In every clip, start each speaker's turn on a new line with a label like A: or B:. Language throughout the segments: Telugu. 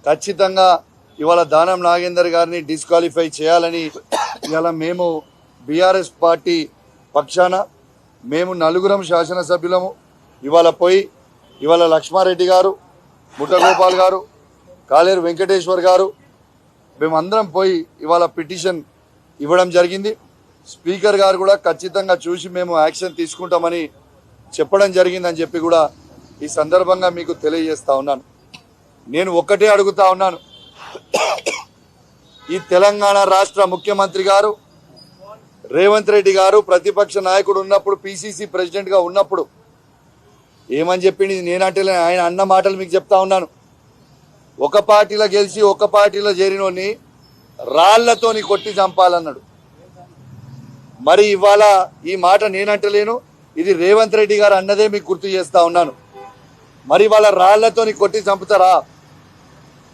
A: ఖచ్చితంగా ఇవాళ దానం నాగేందర్ గారిని డిస్క్వాలిఫై చేయాలని ఇవాళ మేము బీఆర్ఎస్ పార్టీ పక్షాన మేము నలుగురం శాసనసభ్యులము ఇవాళ పోయి ఇవాళ లక్ష్మారెడ్డి గారు, ముఠగోపాల్ గారు, కాలేరు వెంకటేశ్వర్ గారు మేమందరం పోయి ఇవాళ పిటిషన్ ఇవ్వడం జరిగింది. స్పీకర్ గారు కూడా ఖచ్చితంగా చూసి మేము యాక్షన్ తీసుకుంటామని చెప్పడం జరిగిందని చెప్పి కూడా ఈ సందర్భంగా మీకు తెలియజేస్తా ఉన్నాను. నేను ఒక్కటే అడుగుతా ఉన్నాను, ఈ తెలంగాణ రాష్ట్ర ముఖ్యమంత్రి గారు రేవంత్ రెడ్డి గారు ప్రతిపక్ష నాయకుడు ఉన్నప్పుడు, పిసిసి ప్రెసిడెంట్గా ఉన్నప్పుడు ఏమని చెప్పింది నేనంటే ఆయన అన్న మాటలు మీకు చెప్తా ఉన్నాను. ఒక పార్టీలో గెలిచి ఒక పార్టీలో చేరినోని రాళ్లతోని కొట్టి చంపాలన్నాడు. మరి ఇవాళ ఈ మాట నేనంటలేను, ఇది రేవంత్ రెడ్డి గారు అన్నదే మీకు గుర్తు చేస్తా ఉన్నాను. మరి ఇవాళ రాళ్లతోని కొట్టి చంపుతారా?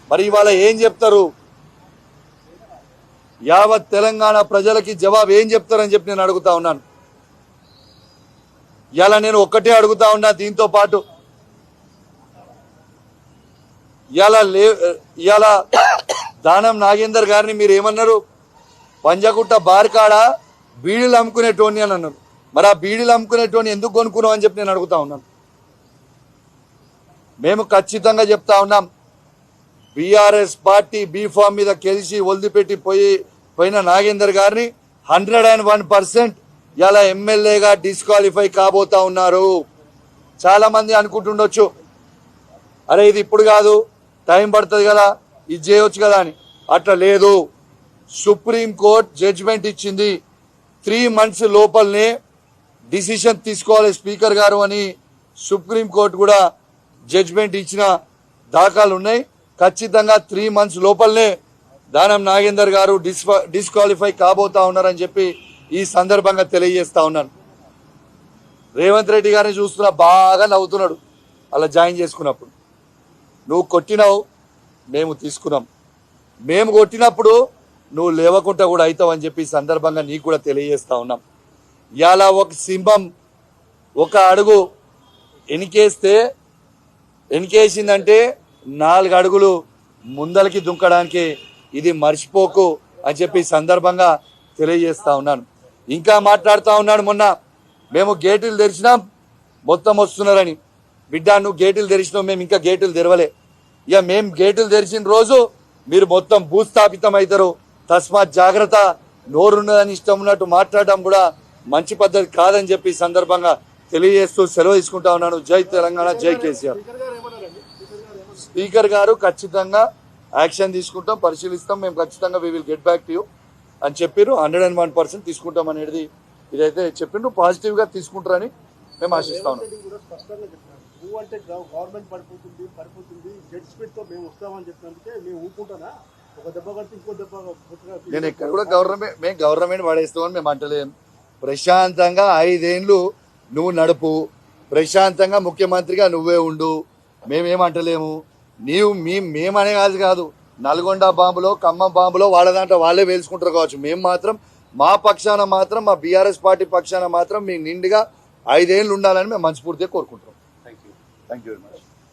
A: మరి ఇవాళ ఏం చెప్తారు? యావత్ తెలంగాణ ప్రజలకి జవాబు ఏం చెప్తారని చెప్పి నేను అడుగుతా ఉన్నాను. ఇలా నేను ఒక్కటే అడుగుతా ఉన్నా, దీంతో పాటు ఇవాళ దానం నాగేందర్ గారిని మీరు ఏమన్నారు? పంజగుట్ట బార్కాడ బీడీలు అమ్ముకునేటోని అని అన్నారు. మరి ఆ బీడీలు అమ్ముకునేటోని ఎందుకు కొనుక్కున్నావు అని చెప్పి నేను అడుగుతా ఉన్నాను. మేము ఖచ్చితంగా చెప్తా ఉన్నాం, బీఆర్ఎస్ పార్టీ బీఫామ్ మీద గెలిచి వదిలిపెట్టి పోయిన నాగేందర్ గారిని 101% ఇలా ఎమ్మెల్యేగా డిస్క్వాలిఫై కాబోతా ఉన్నారు. చాలా మంది అనుకుంటుండొచ్చు, అరే ఇది ఇప్పుడు కాదు, టైం పడుతుంది కదా, ఇది చేయవచ్చు కదా అని. అట్లా లేదు. సుప్రీంకోర్టు జడ్జిమెంట్ ఇచ్చింది, 3 months లోపలనే డిసిషన్ తీసుకోవాలి స్పీకర్ గారు అని సుప్రీంకోర్టు కూడా జడ్జిమెంట్ ఇచ్చిన దాఖలు ఉన్నాయి. ఖచ్చితంగా 3 months లోపలనే దానం నాగేందర్ గారు డిస్క్వాలిఫై కాబోతా ఉన్నారని చెప్పి ఈ సందర్భంగా తెలియజేస్తా ఉన్నాను. రేవంత్ రెడ్డి గారిని చూస్తున్నా బాగా నవ్వుతున్నాడు అలా జాయిన్ చేసుకున్నప్పుడు. నువ్వు కొట్టినావు, మేము తీసుకున్నాం. మేము కొట్టినప్పుడు నువ్వు లేవకుండా కూడా అవుతావు అని చెప్పి ఈ సందర్భంగా నీకు కూడా తెలియజేస్తా ఉన్నాం. ఇలా ఒక సింహం ఒక అడుగు ఎనికేసిందంటే 4 అడుగులు ముందలకి దుంకడానికి ఇది మర్చిపోకు అని చెప్పి సందర్భంగా తెలియజేస్తా ఉన్నాను. ఇంకా మాట్లాడుతూ ఉన్నాడు, మొన్న మేము గేటులు తెరిచినాం మొత్తం వస్తున్నారని. బిడ్డ నువ్వు గేటులు తెరిచినావు, మేము ఇంకా గేటులు తెరవలే. ఇక మేము గేటులు తెరిచిన రోజు మీరు మొత్తం భూస్థాపితం అవుతారు, తస్మాత్ జాగ్రత్త. నోరున్నదని ఇష్టం ఉన్నట్టు మాట్లాడడం కూడా మంచి పద్ధతి కాదని చెప్పి సందర్భంగా తెలియజేస్తూ సెలవు తీసుకుంటా ఉన్నాను. జై తెలంగాణ, జై కేసీఆర్. స్పీకర్ గారు ఖచ్చితంగా యాక్షన్ తీసుకుంటాం, పరిశీలిస్తాం. మేము ఖచ్చితంగా we will get back to you అని చెప్పారు. 101% తీసుకుంటాం అనేది ఇదైతే చెప్పిండ్రు. పాజిటివ్గా తీసుకుంటారని మేము ఆశిస్తా ఉన్నాం. నేను ఎక్కడ కూడా గవర్నమెంట్ వాడేస్తామని మేము అంటలేము. ప్రశాంతంగా 5 ఏళ్ళు నువ్వు నడుపు, ప్రశాంతంగా ముఖ్యమంత్రిగా నువ్వే ఉండు, మేమేమంటలేము. మేమనే కాదు, నల్గొండ బాంబులో, ఖమ్మం బాంబులో వాళ్ళ దాంట్లో వాళ్ళే వేల్చుకుంటారు కావచ్చు. మేము మాత్రం మా పక్షాన మాత్రం, మా బీఆర్ఎస్ పార్టీ పక్షాన మాత్రం మీ నిండుగా 5 ఏళ్ళు ఉండాలని మేము మనస్ఫూర్తిగా కోరుకుంటున్నాం. Thank you very much.